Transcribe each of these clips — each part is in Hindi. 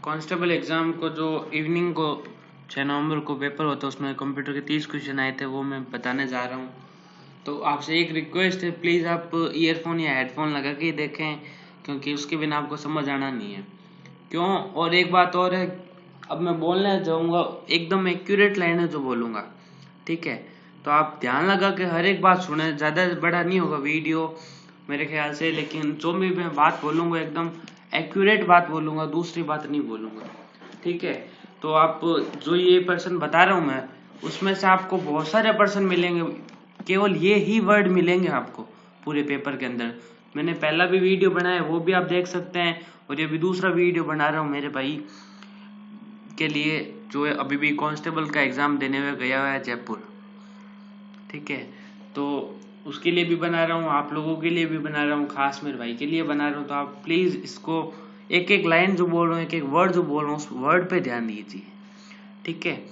कांस्टेबल एग्ज़ाम को जो इवनिंग को 6 नवंबर को पेपर होता है उसमें कंप्यूटर के 30 क्वेश्चन आए थे, वो मैं बताने जा रहा हूँ। तो आपसे एक रिक्वेस्ट है, प्लीज़ आप ईयरफोन या हेडफोन लगा के देखें, क्योंकि उसके बिना आपको समझ आना नहीं है। क्यों? और एक बात और है, अब मैं बोलने जाऊँगा एकदम एक्यूरेट लाइन है जो बोलूँगा, ठीक है? तो आप ध्यान लगा के हर एक बात सुने, ज़्यादा बड़ा नहीं होगा वीडियो मेरे ख्याल से, लेकिन जो भी मैं बात बोलूँगा एकदम एक्यूरेट बात बोलूँगा, दूसरी बात नहीं बोलूँगा, ठीक है? तो आप जो ये पर्सन बता रहा हूँ मैं, उसमें से आपको बहुत सारे पर्सन मिलेंगे, केवल ये ही वर्ड मिलेंगे आपको पूरे पेपर के अंदर। मैंने पहला भी वीडियो बनाया, वो भी आप देख सकते हैं, और ये भी दूसरा वीडियो बना रहा हूँ मेरे भाई के लिए जो अभी भी कांस्टेबल का एग्ज़ाम देने हुए गया हुआ है जयपुर, ठीक है? तो उसके लिए भी बना रहा हूँ, आप लोगों के लिए भी बना रहा हूँ, खास मेरे भाई के लिए बना रहा हूँ। तो आप प्लीज़ इसको एक एक लाइन जो बोल रहा हूँ, एक एक वर्ड जो बोल रहा हूँ, उस वर्ड पे ध्यान दीजिए, ठीक है?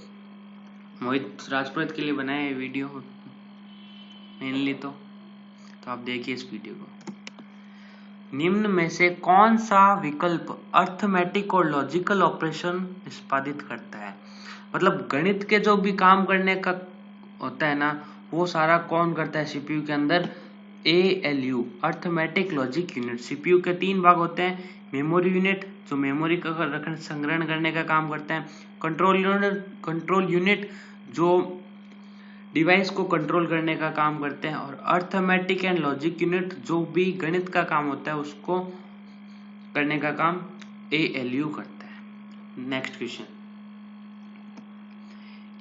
मोहित राजपूत के लिए बनाया है वीडियो मेनली। तो आप देखिए इस वीडियो को। निम्न में से कौन सा विकल्प अर्थमेटिक और लॉजिकल ऑपरेशन निष्पादित करता है? मतलब गणित के जो भी काम करने का होता है ना, वो सारा कौन करता है सीपीयू के अंदर? ALU, arithmetic logic unit. CPU के 3 भाग होते हैं, मेमोरी यूनिट जो मेमोरी का संग्रहण करने का काम करता है, कंट्रोल यूनिट जो डिवाइस को कंट्रोल करने का काम करते हैं, और अर्थमेटिक एंड लॉजिक यूनिट जो भी गणित का काम होता है उसको करने का काम ALU करता है। नेक्स्ट क्वेश्चन,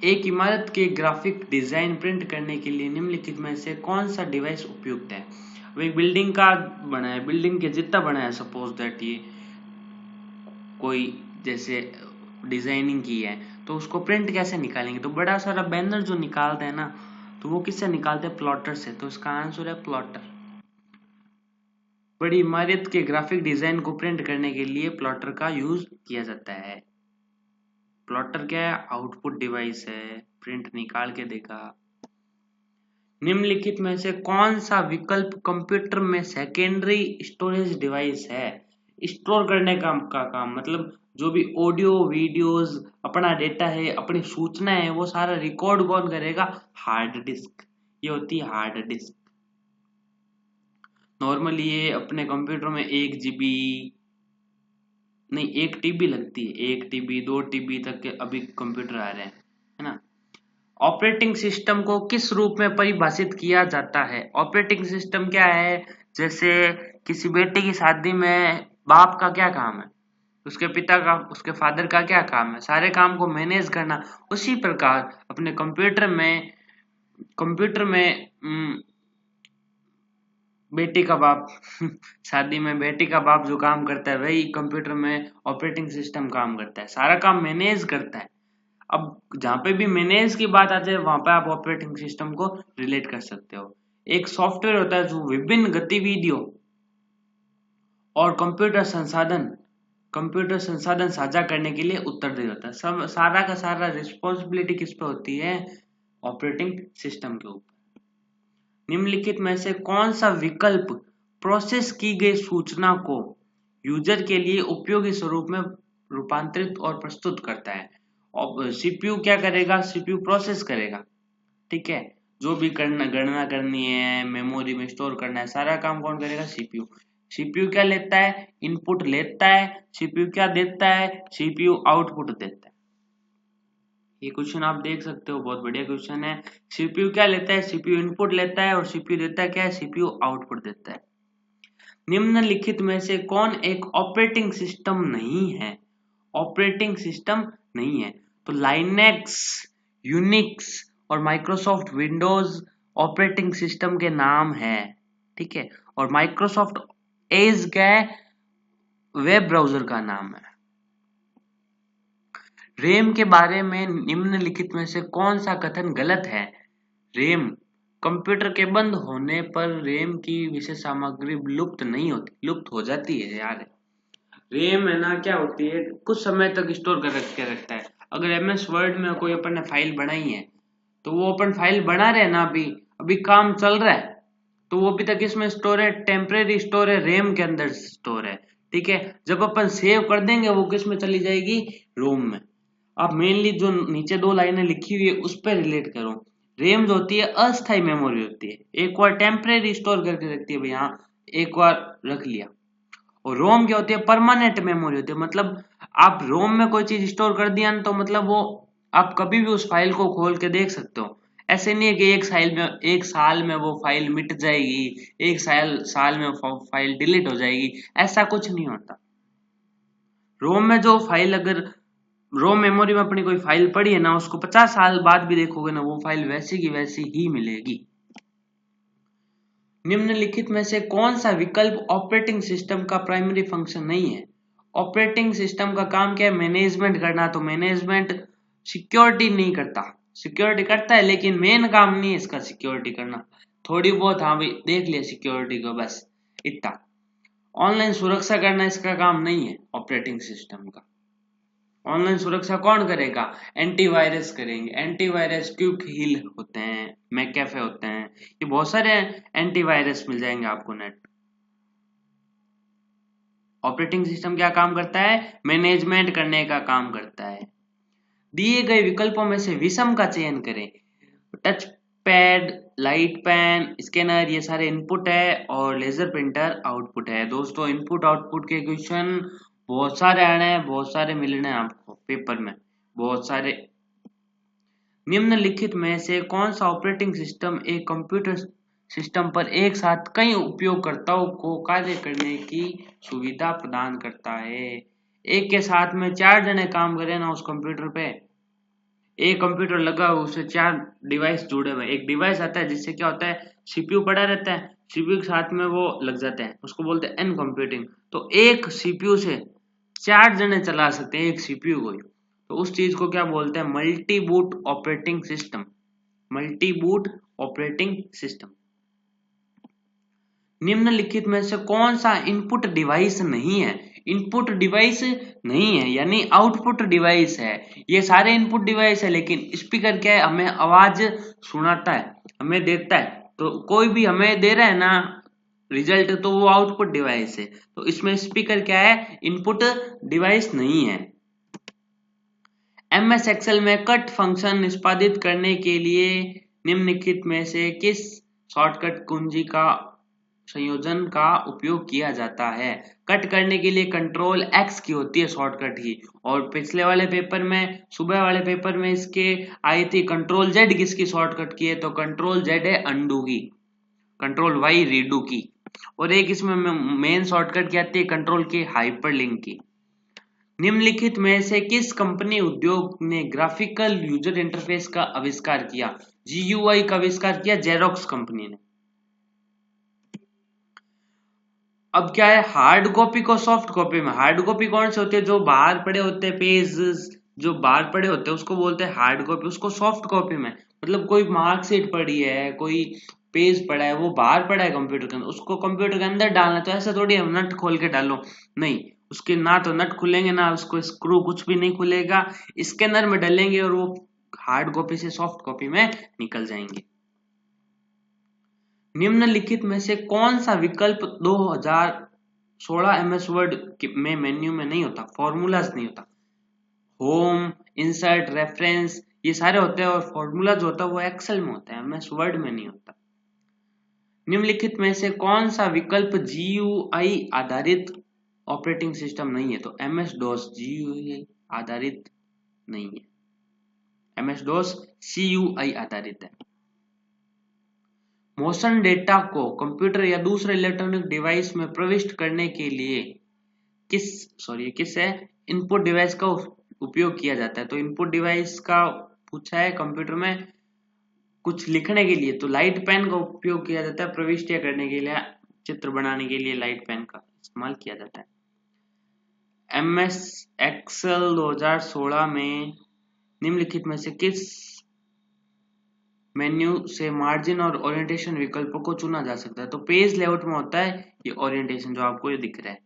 एक इमारत के ग्राफिक डिजाइन प्रिंट करने के लिए निम्नलिखित में से कौन सा डिवाइस उपयुक्त है? अब एक बिल्डिंग का बना है, बिल्डिंग के जितना बना है, सपोज दैट ये कोई जैसे डिजाइनिंग की है, तो उसको प्रिंट कैसे निकालेंगे? तो बड़ा सारा बैनर जो निकालते हैं ना, तो वो किससे निकालते हैं? प्लॉटर से। तो इसका आंसर है प्लॉटर। बड़ी इमारत के ग्राफिक डिजाइन को प्रिंट करने के लिए प्लॉटर का यूज किया जाता है। प्लॉटर क्या है? आउटपुट डिवाइस है, प्रिंट निकाल के देगा। निम्नलिखित में से कौन सा विकल्प कंप्यूटर में सेकेंडरी स्टोरेज डिवाइस है? स्टोर करने का काम मतलब जो भी ऑडियो वीडियोस अपना डेटा है, अपनी सूचना है, वो सारा रिकॉर्ड कौन करेगा? Hard disk. ये होती है हार्ड डिस्क। नॉर्मली ये अपने कंप्यूटर में 1 GB नहीं 1 TB लगती है, 1 TB 2 TB तक के अभी कंप्यूटर आ रहे हैं, है ना? ऑपरेटिंग सिस्टम को किस रूप में परिभाषित किया जाता है? ऑपरेटिंग सिस्टम क्या है? जैसे किसी बेटे की शादी में बाप का क्या काम है, उसके पिता का, उसके फादर का क्या काम है? सारे काम को मैनेज करना। उसी प्रकार अपने कंप्यूटर में बेटी का बाप शादी में बेटी का बाप जो काम करता है, वही कंप्यूटर में ऑपरेटिंग सिस्टम काम करता है, सारा काम मैनेज करता है। अब जहाँ पे भी मैनेज की बात आती है, वहां पे आप ऑपरेटिंग सिस्टम को रिलेट कर सकते हो। एक सॉफ्टवेयर होता है जो विभिन्न गतिविधियों और कंप्यूटर संसाधन साझा करने के लिए उत्तरदायी होता है। सब सारा का सारा रिस्पॉन्सिबिलिटी किस पे होती है? ऑपरेटिंग सिस्टम के ऊपर। निम्नलिखित में से कौन सा विकल्प प्रोसेस की गई सूचना को यूजर के लिए उपयोगी स्वरूप में रूपांतरित और प्रस्तुत करता है? और सीपीयू क्या करेगा? सीपीयू प्रोसेस करेगा, ठीक है? जो भी गणना करनी है, मेमोरी में स्टोर करना है, सारा काम कौन करेगा? सीपीयू। सीपीयू क्या लेता है? इनपुट लेता है। सीपीयू क्या देता है? सीपीयू आउटपुट देता है। ये क्वेश्चन आप देख सकते हो, बहुत बढ़िया क्वेश्चन है। सीपीयू क्या लेता है? सीपीयू इनपुट लेता है, और सीपीयू देता है क्या है? सीपीयू आउटपुट देता है। निम्नलिखित में से कौन एक ऑपरेटिंग सिस्टम नहीं है? ऑपरेटिंग सिस्टम नहीं है। तो लाइनेक्स, यूनिक्स और माइक्रोसॉफ्ट विंडोज ऑपरेटिंग सिस्टम के नाम है, ठीक है? और माइक्रोसॉफ्ट एज क्या है? वेब ब्राउजर का नाम है। रेम के बारे में निम्नलिखित में से कौन सा कथन गलत है? रेम, कंप्यूटर के बंद होने पर रेम की विशेष सामग्री लुप्त नहीं होती, लुप्त हो जाती है यार। रेम है ना, क्या होती है? कुछ समय तक स्टोर कर के रखता है। अगर MS वर्ड में कोई अपन ने फाइल बनाई है, तो वो अपन फाइल बना रहे हैं ना, अभी अभी काम चल रहा है, तो वो अभी तक इसमें स्टोर है, टेम्परेरी स्टोर है, रेम के अंदर स्टोर है, ठीक है। जब अपन सेव कर देंगे वो किस में चली जाएगी, रोम में। अब मेनली जो नीचे 2 लाइनें लिखी हुई है उस पर रिलेट करो। रेम जो होती है अस्थायी मेमोरी होती है, एक बार टेम्परेरी स्टोर करके रखती है भाई, हाँ एक बार रख लिया। और रोम क्या होती है, परमानेंट मेमोरी होती है, मतलब आप रोम में कोई चीज स्टोर कर दिया ना तो मतलब वो आप कभी भी उस फाइल को खोल के देख सकते हो। ऐसे नहीं है कि एक साल में वो फाइल मिट जाएगी, एक साल में फाइल डिलीट हो जाएगी, ऐसा कुछ नहीं होता। रोम में जो फाइल, अगर रोम मेमोरी में अपनी कोई फाइल पड़ी है ना, उसको 50 साल बाद भी देखोगे ना, वो फाइल वैसी की वैसी ही मिलेगी। निम्नलिखित में से कौन सा विकल्प ऑपरेटिंग सिस्टम का प्राइमरी फंक्शन नहीं है। ऑपरेटिंग सिस्टम का काम क्या है, मैनेजमेंट करना, तो मैनेजमेंट सिक्योरिटी नहीं करता, सिक्योरिटी करता है लेकिन मेन काम नहीं है इसका सिक्योरिटी करना, थोड़ी बहुत हाँ भाई देख लिया सिक्योरिटी को बस इतना। ऑनलाइन सुरक्षा करना इसका काम नहीं है ऑपरेटिंग सिस्टम का। ऑनलाइन सुरक्षा कौन करेगा, एंटीवायरस करेंगे, एंटीवायरस क्विक हील होते हैं, मैकएफे होते हैं, ये बहुत सारे एंटीवायरस मिल जाएंगे आपको नेट। ऑपरेटिंग सिस्टम क्या काम करता है, मैनेजमेंट करने का काम करता है। दिए गए विकल्पों में से विषम का चयन करें। Touch pad, light pen, scanner ये सारे इनपुट है और लेजर प्रिंटर आउटपुट है। दोस्तों इनपुट आउटपुट के क्वेश्चन बहुत सारे आने हैं, बहुत सारे मिलने हैं आपको पेपर में, बहुत सारे। निम्नलिखित में से कौन सा ऑपरेटिंग सिस्टम एक कंप्यूटर सिस्टम पर एक साथ कई उपयोगकर्ताओं को कार्य करने की सुविधा प्रदान करता है। एक के साथ में 4 जने काम करें ना उस कंप्यूटर पे, एक कंप्यूटर लगा हुआ उससे 4 डिवाइस जुड़े हुए, एक डिवाइस आता है जिससे क्या होता है, सीपीयू पड़ा रहता है, सीपीयू के साथ में वो लग जाते हैं, उसको बोलते हैं एन कंप्यूटिंग। तो एक सीपीयू से 4 जने चला सकते हैं एक सीपीयू को, तो उस चीज को क्या बोलते हैं, multi boot operating system, multi boot operating system. निम्नलिखित में से कौन सा इनपुट डिवाइस नहीं है, इनपुट डिवाइस नहीं है यानी आउटपुट डिवाइस है। ये सारे इनपुट डिवाइस है लेकिन स्पीकर क्या है, हमें आवाज सुनाता है, हमें देता है, तो कोई भी हमें दे रहा है ना रिजल्ट तो वो आउटपुट डिवाइस है। तो इसमें स्पीकर क्या है, इनपुट डिवाइस नहीं है। एमएस एक्सेल में कट फंक्शन निष्पादित करने के लिए निम्नलिखित में से किस शॉर्टकट कुंजी का संयोजन का उपयोग किया जाता है। कट करने के लिए कंट्रोल एक्स की होती है शॉर्टकट की, और पिछले वाले पेपर में, सुबह वाले पेपर में इसके आई थी कंट्रोल जेड किसकी शॉर्टकट की है, तो कंट्रोल जेड है अंडू की, कंट्रोल वाई रीडू की, और एक इसमें मेन शॉर्टकट क्या आती है, कंट्रोल की हाइपरलिंक की। निम्नलिखित में से किस कंपनी उद्योग ने ग्राफिकल यूजर इंटरफेस का आविष्कार किया। जीयूआई का आविष्कार किया जेरोक्स कंपनी ने। अब क्या है, हार्ड कॉपी को सॉफ्ट कॉपी में, हार्ड कॉपी कौन से होते हैं, जो बाहर पड़े होते हैं पेज, जो बाहर पड़े होते हैं उसको बोलते हैं हार्ड कॉपी, उसको सॉफ्ट कॉपी में मतलब कोई मार्कशीट पड़ी है, कोई पेज पड़ा है, वो बाहर पड़ा है कंप्यूटर के अंदर, उसको कंप्यूटर के अंदर डालना, तो ऐसा थोड़ी है नट खोल के डालो, नहीं, उसके ना तो नट खुलेंगे ना उसको स्क्रू कुछ भी नहीं खुलेगा, स्कैनर में डालेंगे और वो हार्ड कॉपी से सॉफ्ट कॉपी में निकल जाएंगे। निम्नलिखित में से कौन सा विकल्प 2016 एमएस वर्ड में मेन्यू में नहीं होता, फॉर्मूलाज नहीं होता। होम, इंसर्ट, रेफरेंस ये सारे होते हैं, और फॉर्मूला जो होता है वो एक्सेल में होता है, एमएस वर्ड में नहीं होता। निम्नलिखित में से कौन सा विकल्प जीयूआई आधारित ऑपरेटिंग सिस्टम नहीं है, तो एमएस डॉस जीयूआई आधारित नहीं है, एमएस डॉस सीयूआई आधारित है। मोशन डेटा को कंप्यूटर या दूसरे इलेक्ट्रॉनिक डिवाइस में प्रविष्ट करने के लिए किस है इनपुट डिवाइस का उपयोग किया जाता है। तो इनपुट डिवाइस का पूछा है कंप्यूटर में कुछ लिखने के लिए, तो लाइट पेन का उपयोग किया जाता है, प्रविष्ट करने के लिए, चित्र बनाने के लिए लाइट पेन का इस्तेमाल किया जाता है। एमएस एक्सेल 2016 में निम्नलिखित में से किस मेन्यू से मार्जिन और ओरिएंटेशन विकल्पों को चुना जा सकता है, तो पेज लेआउट में होता है ये ओरिएंटेशन जो आपको ये दिख रहा है।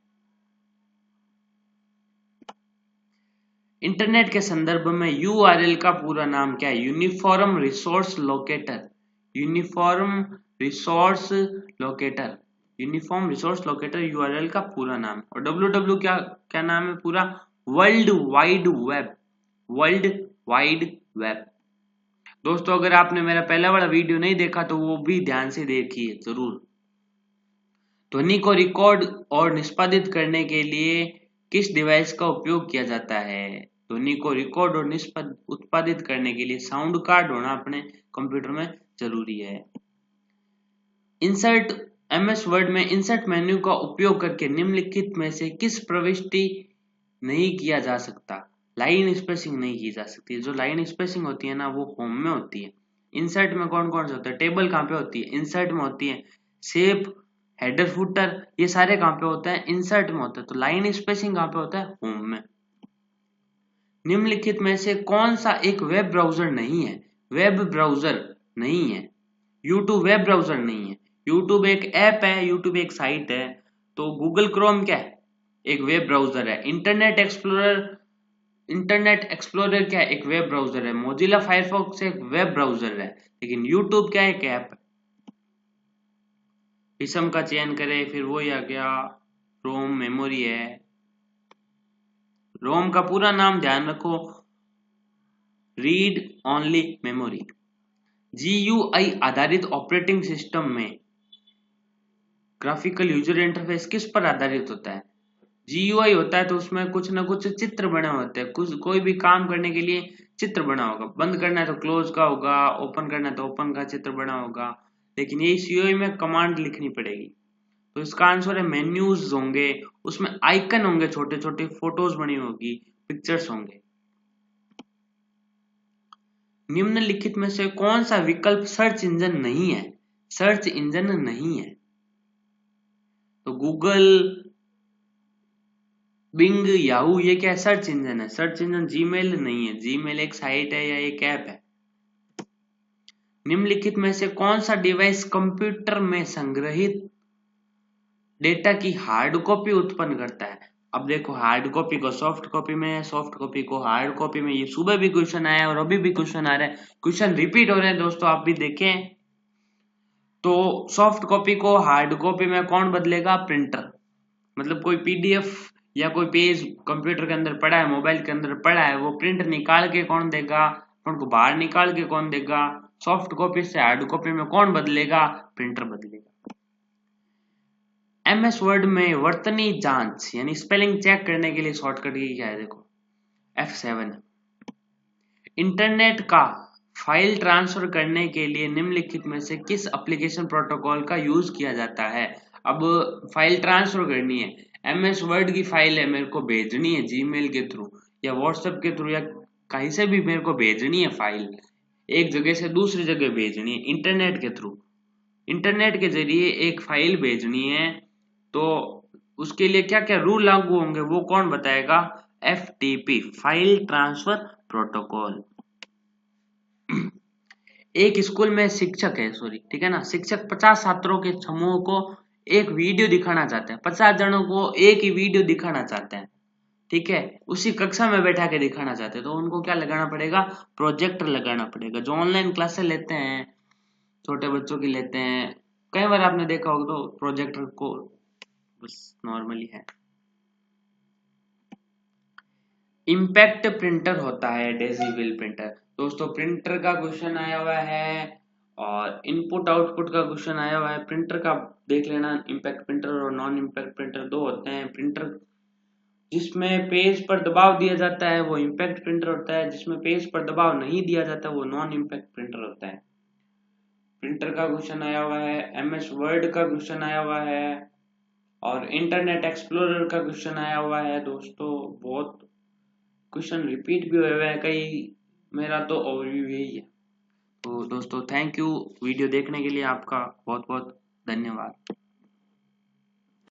इंटरनेट के संदर्भ में यूआरएल का पूरा नाम क्या है, uniform resource locator, uniform resource locator, uniform resource locator URL का पूरा नाम। और www क्या क्या नाम है पूरा? World wide web. World wide web. दोस्तों अगर आपने मेरा पहला वाला वीडियो नहीं देखा तो वो भी ध्यान से देखिए जरूर। ध्वनि को रिकॉर्ड और निष्पादित करने के लिए किस डिवाइस का उपयोग किया जाता है? ध्वनि को रिकॉर्ड और उत्पादित करने के लिए साउंड कार्ड होना अपने कंप्यूटर में जरूरी है। इंसर्ट एमएस वर्ड में इंसर्ट मेन्यू का उपयोग करके निम्नलिखित में से किस प्रविष्टि नहीं किया जा सकता? लाइन स्पेसिंग नहीं की जा सकती। जो लाइन स्पेसिंग होती है ना वो होम में होती है। इंसर्ट में कौन कौन से होते हैं? टेबल कहाँ पे होती है? इंसर्ट में होती है। शेप, हेडर, फुटर, ये सारे कहाँ पे होते हैं? इंसर्ट में होते हैं। तो लाइन स्पेसिंग कहाँ पे होता है? होम में। निम्नलिखित में से कौन सा एक वेब ब्राउजर नहीं है? वेब ब्राउजर नहीं है। यूट्यूब वेब ब्राउजर नहीं है। यूट्यूब एक ऐप है, यूट्यूब एक साइट है। तो गूगल क्रोम क्या है? एक वेब ब्राउजर है। इंटरनेट एक्सप्लोरर क्या है? एक वेब ब्राउजर है। मोजिला फायरफॉक्स एक वेब ब्राउजर है। लेकिन यूट्यूब क्या है? एक ऐप है। विषम का चयन करें, फिर वही आ गया। रोम मेमोरी है। रोम का पूरा नाम ध्यान रखो, रीड ओनली मेमोरी। जीयूआई आधारित ऑपरेटिंग सिस्टम में ग्राफिकल यूजर इंटरफेस किस पर आधारित होता है? जीयूआई होता है तो उसमें कुछ ना कुछ चित्र बने होते हैं। कुछ कोई भी काम करने के लिए चित्र बना होगा। बंद करना है तो क्लोज का होगा, ओपन करना है तो ओपन का चित्र बना होगा। लेकिन ये जीयूआई में कमांड लिखनी पड़ेगी। तो इसका आंसर है मेन्यूज होंगे, उसमें आइकन होंगे, छोटे छोटे फोटोज बनी होगी, पिक्चर्स होंगे। निम्नलिखित में से कौन सा विकल्प सर्च इंजन नहीं है? सर्च इंजन नहीं है। तो गूगल, बिंग, याहू ये क्या है? सर्च इंजन है। सर्च इंजन जीमेल नहीं है। जीमेल एक साइट है या एक ऐप है। निम्नलिखित में से कौन सा डिवाइस कंप्यूटर में संग्रहित डेटा की हार्ड कॉपी उत्पन्न करता है? अब देखो, हार्ड कॉपी को सॉफ्ट कॉपी में, सॉफ्ट कॉपी को हार्ड कॉपी में। ये सुबह भी क्वेश्चन आया और अभी भी क्वेश्चन आ रहा है। क्वेश्चन रिपीट हो रहे हैं दोस्तों, आप भी देखें। तो सॉफ्ट कॉपी को हार्ड कॉपी में कौन बदलेगा? प्रिंटर। मतलब कोई पीडीएफ या कोई पेज कंप्यूटर के अंदर पड़ा है, मोबाइल के अंदर पड़ा है, वो प्रिंट निकाल के कौन देगा? उनको बाहर निकाल के कौन देगा? सॉफ्ट कॉपी से हार्ड कॉपी में कौन बदलेगा? प्रिंटर बदलेगा। एमएस वर्ड में वर्तनी जांच यानी स्पेलिंग चेक करने के लिए शॉर्टकट की क्या है? देखो, F7। इंटरनेट का फाइल ट्रांसफर करने के लिए निम्नलिखित में से किस एप्लीकेशन प्रोटोकॉल का यूज किया जाता है? अब फाइल ट्रांसफर करनी है, एमएस वर्ड की फाइल है, मेरे को भेजनी है जीमेल के थ्रू या व्हाट्सएप के थ्रू या कहीं से भी मेरे को भेजनी है फाइल, एक जगह से दूसरी जगह भेजनी है इंटरनेट के थ्रू। इंटरनेट के जरिए एक फाइल भेजनी है तो उसके लिए क्या क्या रूल लागू होंगे वो कौन बताएगा? FTP, file transfer protocol. एक स्कूल में शिक्षक है, सॉरी, ठीक है ना, शिक्षक 50 छात्रों के समूह को एक वीडियो दिखाना चाहते हैं। 50 जनों को एक ही वीडियो दिखाना चाहते हैं, ठीक है, उसी कक्षा में बैठा के दिखाना चाहते हैं। तो उनको क्या लगाना पड़ेगा? प्रोजेक्टर लगाना पड़ेगा। जो ऑनलाइन क्लासेस लेते हैं, छोटे बच्चों की लेते हैं, कई बार आपने देखा होगा, तो प्रोजेक्टर को बस नॉर्मली है। इम्पैक्ट प्रिंटर होता है डेजिबल प्रिंटर। दोस्तों प्रिंटर का क्वेश्चन आया हुआ है और इनपुट आउटपुट का क्वेश्चन आया हुआ है। प्रिंटर का देख लेना, इम्पैक्ट प्रिंटर और नॉन इम्पैक्ट प्रिंटर दो होते हैं। प्रिंटर जिसमें पेज पर दबाव दिया जाता है वो इम्पैक्ट प्रिंटर होता है, जिसमें पेज पर दबाव नहीं दिया जाता वो नॉन इम्पैक्ट प्रिंटर होता है। प्रिंटर का क्वेश्चन आया हुआ है, एमएस वर्ड का क्वेश्चन आया हुआ है और इंटरनेट एक्सप्लोरर का क्वेश्चन आया हुआ है। दोस्तों बहुत क्वेश्चन रिपीट भी हुए हैं कई, मेरा तो ओवरव्यू यही है। तो दोस्तों थैंक यू वीडियो देखने के लिए, आपका बहुत बहुत धन्यवाद।